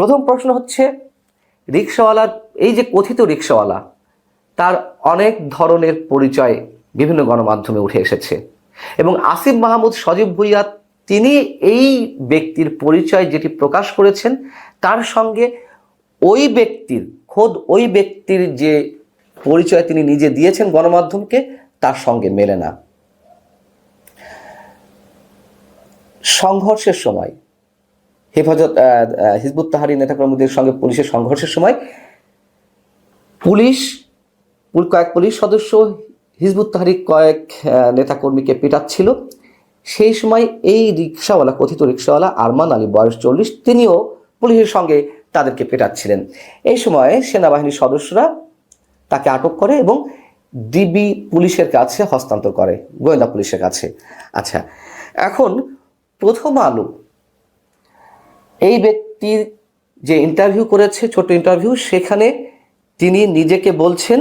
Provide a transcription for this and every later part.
প্রথম প্রশ্ন হচ্ছে, রিকশাওয়ালার এই যে কথিত রিকশাওয়ালা, তার অনেক ধরনের পরিচয় বিভিন্ন গণমাধ্যমে উঠে এসেছে এবং আসিফ মাহমুদ সজীব ভুঁইয়া তিনি এই ব্যক্তির পরিচয় যেটি প্রকাশ করেছেন তার সঙ্গে ওই ব্যক্তির যে পরিচয় তিনি নিজে দিয়েছেন গণমাধ্যমকে তার সঙ্গে মেলে না। সংঘর্ষের সময় হিজবুত তাহরীর নেতাকর্মীদের সঙ্গে পুলিশের সংঘর্ষের সময় কয়েক পুলিশ সদস্য হিজবুত তাহরীর কয়েক নেতাকর্মীকে পেটাচ্ছিল। সেই সময় এই রিকশাওয়ালা, কথিত রিকশাওয়ালা আরমান আলী, বয়স 40, তিনিও পুলিশের সঙ্গে তাদেরকে পেটাচ্ছিলেন। এই সময় সেনাবাহিনীর সদস্যরা তাকে আটক করে এবং ডিবি পুলিশের কাছে হস্তান্তর করে, গোয়েন্দা পুলিশের কাছে। আচ্ছা, এখন প্রথম আলো এই ব্যক্তির যে ইন্টারভিউ করেছে, ছোট ইন্টারভিউ, সেখানে তিনি নিজেকে বলছেন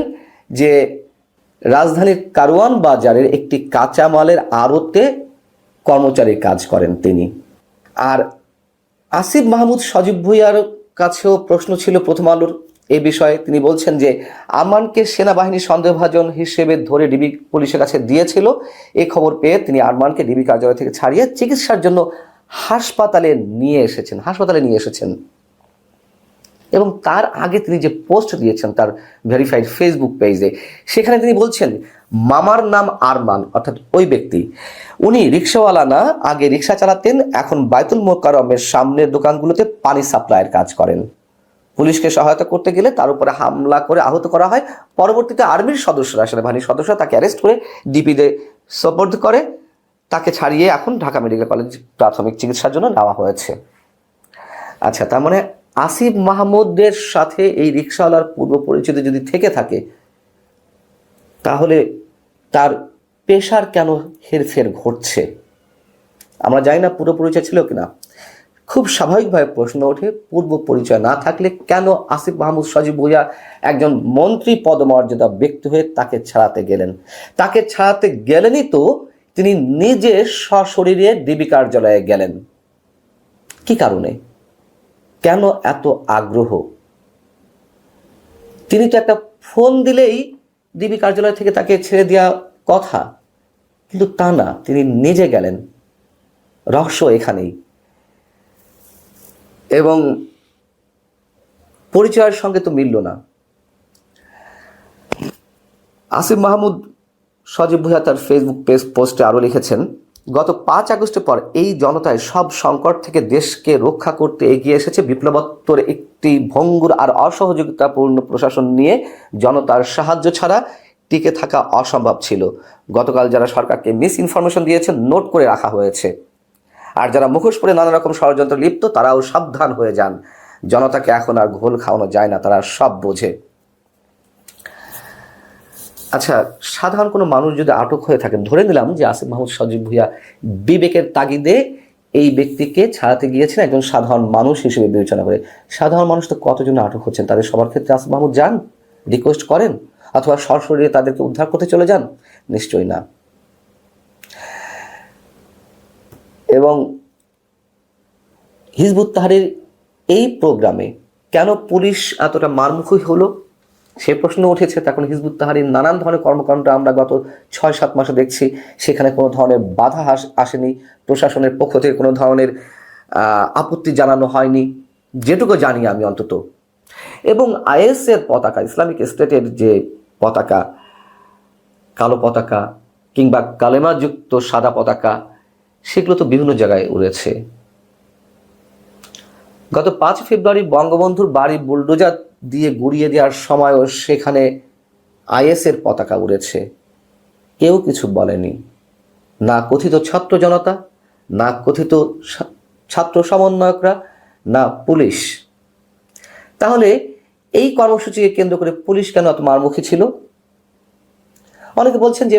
যে রাজধানীর কারওয়ান বাজারের একটি কাঁচামালের আড়তে কর্মচারীর কাজ করেন তিনি। আর আসিফ মাহমুদ সজীব ভুঁইয়ার কাছেও প্রশ্ন ছিল প্রথম আলোর এই বিষয়ে। তিনি বলছেন যে আরমানকে সেনাবাহিনী সন্দেহভাজন হিসেবে ধরে ডিবি পুলিশের কাছে দিয়েছিল। এই খবর পেয়ে তিনি আরমানকে ডিবি কার্যালয় থেকে ছাড়িয়ে চিকিৎসার জন্য হাসপাতালে নিয়ে এসেছেন এবং তার আগে তিনি যে পোস্ট দিয়েছেন তার ভেরিফাইড ফেসবুক পেজে, সেখানে তিনি বলছেন মামার নাম আরমান, অর্থাৎ ওই ব্যক্তি, উনি রিকশাওয়ালা না, আগে রিকশা চালাতেন, এখন বাইতুল মোকাররমের সামনের দোকানগুলোতে পানি সাপ্লাইয়ের কাজ করেন। পুলিশকে সহায়তা করতে গেলে তার উপরে হামলা করে আহত করা হয়। পরবর্তীতে আর্মির সদস্যরা, সেনাবাহিনীর সদস্যরা তাকে অ্যারেস্ট করে ডিপিতে সোপর্দ করে, তাকে ছাড়িয়ে এখন ঢাকা মেডিকেল কলেজ প্রাথমিক চিকিৎসার জন্য নেওয়া হয়েছে। আচ্ছা, তার মানে আসিফ মাহমুদের সাথে এই রিকশাওয়ালার পূর্ব পরিচিত যদি থেকে থাকে, তাহলে তার পেশার কেন হেরফের ঘটছে? আমরা জানি না পুরো পরিচয় ছিল কিনা। খুব স্বাভাবিকভাবে প্রশ্ন ওঠে, পূর্ব পরিচয় না থাকলে কেন আসিফ মাহমুদ সজীব ভুঁইয়া একজন মন্ত্রী পদমর্যাদা ব্যক্তি হয়ে তাকে ছাড়াতে গেলেন? তাকে ছাড়াতে গেলেনই তো তিনি নিজে সশরীরে ডিবি কার্যালয়ে গেলেন। কি কারণে, কেন এত আগ্রহ? তিনি তো একটা ফোন দিলেই ডিবি কার্যালয় থেকে তাকে ছেড়ে দেওয়া কথা, কিন্তু তা না, তিনি নিজে গেলেন। রহস্য এখানেই। এবং পরিচয়ের সঙ্গে তো মিলল না। আসিফ মাহমুদ সজীব ভুঁইয়া তার ফেসবুক পোস্টে আরও লিখেছেন, গত 5 আগস্টের পর এই জনতায় সব সংকট থেকে দেশকে রক্ষা করতে এগিয়ে এসেছে। বিপ্লবোত্তর একটি ভঙ্গুর আর অসহযোগিতাপূর্ণ প্রশাসন নিয়ে জনতার সাহায্য ছাড়া টিকে থাকা অসম্ভব ছিল। গতকাল যারা সরকারকে মিস ইনফরমেশন দিয়েছে নোট করে রাখা হয়েছে, আর যারা মুখোশ পরে নানা রকম ষড়যন্ত্র লিপ্ত তারাও সাবধান হয়ে যান। জনতাকে এখন আর ঘোল খাওয়ানো যায় না, তারা সব বোঝে। আচ্ছা, সাধারণ কোনো মানুষ যদি আটক হয়ে থাকেন, ধরে নিলাম যে আসিফ মাহমুদ সজীব ভুঁইয়া বিবেকের তাগিদে এই ব্যক্তিকে ছাড়াতে গিয়েছেন একজন সাধারণ মানুষ হিসেবে বিবেচনা করে। সাধারণ মানুষ তো কতজন আটক হচ্ছেন, তাদের সবার ক্ষেত্রে আসিফ মাহমুদ যান, রিকোয়েস্ট করেন, অথবা সরাসরি তাদেরকে উদ্ধার করতে চলে যান? নিশ্চয়ই না। এবং হিজবুত তাহরীর এই প্রোগ্রামে কেন পুলিশ এতটা মারমুখী হলো সে প্রশ্ন উঠেছে। তখন হিজবুত তাহরীর নানান ধরনের কর্মকাণ্ড আমরা গত 6-7 মাসে দেখছি, সেখানে কোনো ধরনের বাধা আসেনি, প্রশাসনের পক্ষ থেকে কোনো ধরনের আপত্তি জানানো হয়নি, যেটুকু জানি আমি অন্তত। এবং আইএসের পতাকা, ইসলামিক স্টেটের যে পতাকা, কালো পতাকা কিংবা কালেমাযুক্ত সাদা পতাকা, সেগুলো তো বিভিন্ন জায়গায় উড়েছে। গত 5 ফেব্রুয়ারি বঙ্গবন্ধুর বাড়ি বুলডোজার দিয়ে গুড়িয়ে দেওয়ার সময়ও সেখানে আইএসের পতাকা উড়েছে, কেউ কিছু বলেনি। না কথিত ছাত্র জনতা, না কথিত ছাত্র সমন্বয়করা, না পুলিশ। তাহলে এই কর্মসূচিকে কেন্দ্র করে পুলিশ কেন এত মারমুখী ছিল? অনেকে বলছেন যে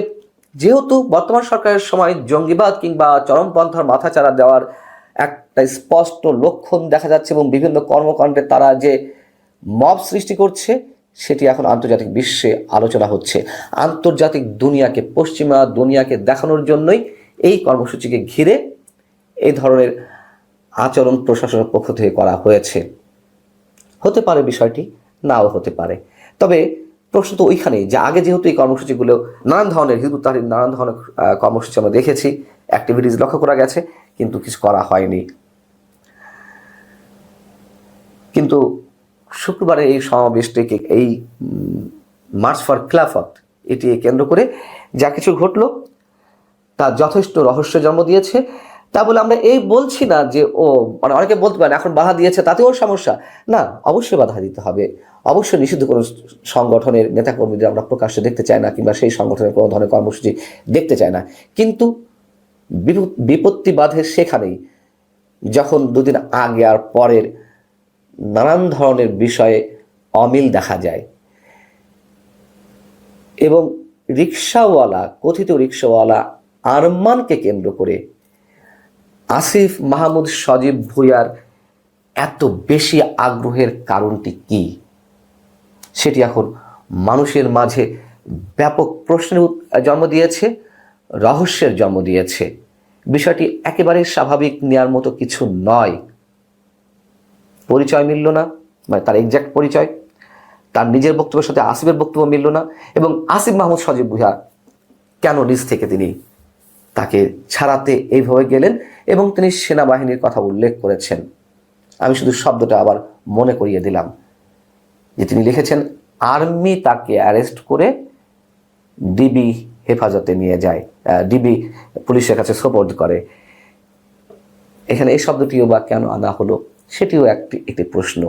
যেহেতু বর্তমান সরকারের সময় জঙ্গিবাদ কিংবা চরমপন্থার মাথাচাড়া দেওয়ার একটা স্পষ্ট লক্ষণ দেখা যাচ্ছে এবং বিভিন্ন কর্মকাণ্ডে তারা যে মব সৃষ্টি করছে সেটি এখন আন্তর্জাতিক বিশ্বে আলোচনা হচ্ছে। আন্তর্জাতিক দুনিয়াকে, পশ্চিমা দুনিয়াকে দেখানোর জন্যই এই কর্মসূচিকে ঘিরে এই ধরনের আচরণ প্রশাসনের পক্ষ থেকে করা হয়েছে। হতে পারে বিষয়টি, নাও হতে পারে। তবে প্রশ্ন তো ওইখানেই যে আগে যেহেতু এই কর্মসূচিগুলো নানান ধরনের হিজবুত তাহরির নানান ধরনের কর্মসূচি আমরা দেখেছি, অ্যাক্টিভিটিস লক্ষ্য করা গেছে, কিন্তু কিছু করা হয়নি। কিন্তু শুক্রবারে এই সমাবেশটিকে, এই মার্চ ফর খিলাফত, এটি কেন্দ্র করে যা কিছু ঘটলো তা যথেষ্ট রহস্য জন্ম দিয়েছে। তা বলে আমরা এই বলছি না যে মানে অনেকে বলতে পারেন এখন বাধা দিয়েছে তাতেও সমস্যা, না, অবশ্যই বাধা দিতে হবে। অবশ্যই নিষিদ্ধ কোনো সংগঠনের নেতাকর্মীদের আমরা প্রকাশ্যে দেখতে চাই না, কিংবা সেই সংগঠনের কোনো ধরনের কর্মসূচি দেখতে চাই না। কিন্তু বিপত্তি বাধে সেখানেই, যখন দুদিন আগে আর পরের নানান ধরনের বিষয়ে অমিল দেখা যায় এবং রিকশাওয়ালা, কথিত রিকশাওয়ালা আরমানকে কেন্দ্র করে আসিফ মাহমুদ সজীব ভুঁইয়ার এত বেশি আগ্রহের কারণটি কি, সেটি এখন মানুষের মাঝে ব্যাপক প্রশ্নের জন্ম দিয়েছে, রহস্যের জন্ম দিয়েছে। বিষয়টি একেবারে স্বাভাবিক নেওয়ার মতো কিছু নয়। পরিচয় মিলল না, মানে তার এক্সাক্ট পরিচয় তার নিজের বক্তব্যের সাথে আসিফের বক্তব্য মিলল না, এবং আসিফ মাহমুদ সজীব ভুঁইয়া কেন নিজ থেকে তিনি তাকে ছাড়াতে এইভাবে গেলেন, এবং তিনি সেনাবাহিনীর কথা উল্লেখ করেছেন। আমি শুধু শব্দটা আবার মনে করিয়ে দিলাম যে তিনি লিখেছেন আর্মি তাকে অ্যারেস্ট করে ডিবি হেফাজতে নিয়ে যায়, ডিবি পুলিশের কাছে সোপর্দ করে। এখানে এই শব্দটিও বা কেন আনা হলো সেটিও একটি প্রশ্ন।